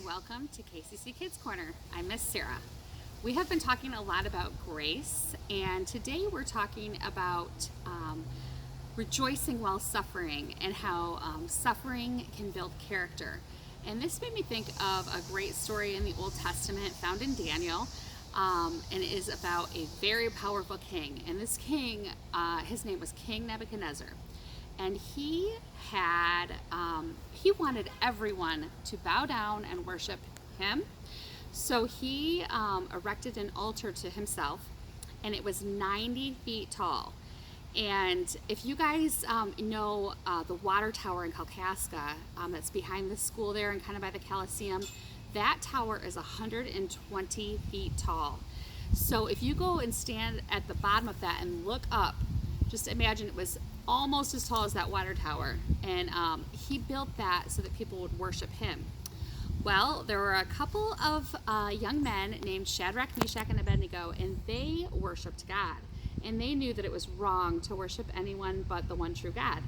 and welcome to KCC Kids Corner. I'm Miss Sarah. We have been talking a lot about grace, and today we're talking about rejoicing while suffering and how suffering can build character. And this made me think of a great story in the Old Testament found in Daniel, and it is about a very powerful king. And this king, his name was King Nebuchadnezzar. And he wanted everyone to bow down and worship him. So he erected an altar to himself, and it was 90 feet tall. And if you guys know the water tower in Kalkaska that's behind the school there and kind of by the Coliseum, that tower is 120 feet tall. So if you go and stand at the bottom of that and look up, just imagine it was almost as tall as that water tower. And he built that so that people would worship him. Well, there were a couple of young men named Shadrach, Meshach, and Abednego, and they worshiped God. And they knew that it was wrong to worship anyone but the one true God.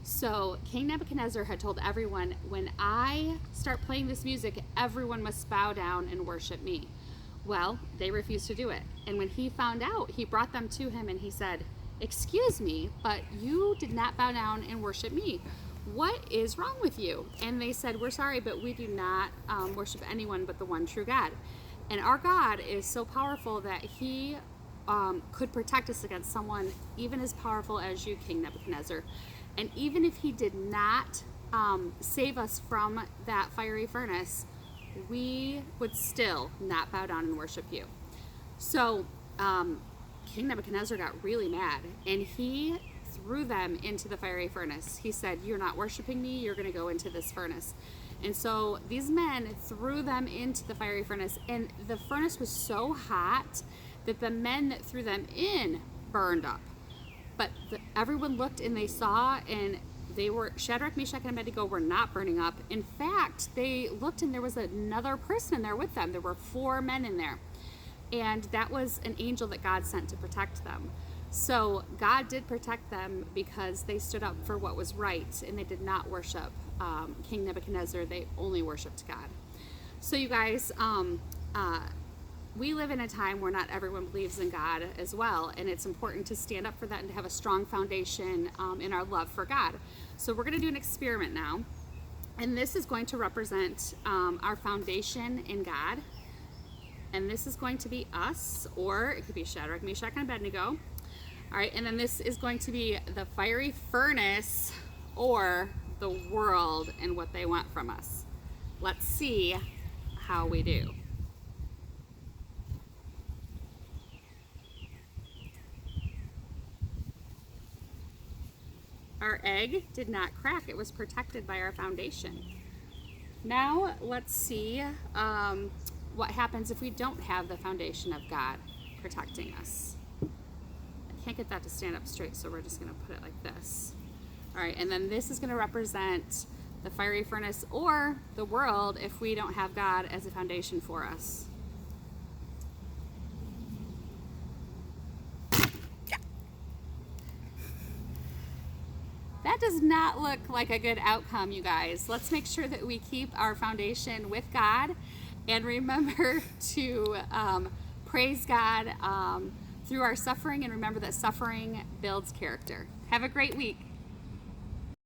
So King Nebuchadnezzar had told everyone, when I start playing this music, everyone must bow down and worship me. Well, they refused to do it. And when he found out, he brought them to him and he said, "Excuse me, but you did not bow down and worship me. What is wrong with you?" And they said, "We're sorry, but we do not worship anyone but the one true God. And our God is so powerful that he could protect us against someone even as powerful as you, King Nebuchadnezzar. And even if he did not save us from that fiery furnace, we would still not bow down and worship you." So King Nebuchadnezzar got really mad, and he threw them into the fiery furnace. He said, "You're not worshiping me, you're going to go into this furnace." And so these men threw them into the fiery furnace, and the furnace was so hot that the men that threw them in burned up. But everyone looked and they saw, and they were, Shadrach, Meshach, and Abednego were not burning up. In fact, they looked and there was another person in there with them. There were 4 men in there. And that was an angel that God sent to protect them. So God did protect them because they stood up for what was right, and they did not worship King Nebuchadnezzar. They only worshiped God. So you guys, we live in a time where not everyone believes in God as well, and it's important to stand up for that and to have a strong foundation in our love for God. So we're going to do an experiment now, and this is going to represent our foundation in God. And this is going to be us, or it could be Shadrach, Meshach, and Abednego. All right, and then this is going to be the fiery furnace, or the world and what they want from us. Let's see how we do. Our egg did not crack. It was protected by our foundation. Now let's see what happens if we don't have the foundation of God protecting us. I can't get that to stand up straight, so we're just going to put it like this. All right, and then this is going to represent the fiery furnace or the world if we don't have God as a foundation for us. That does not look like a good outcome, you guys. Let's make sure that we keep our foundation with God, and remember to praise God through our suffering, and remember that suffering builds character. Have a great week.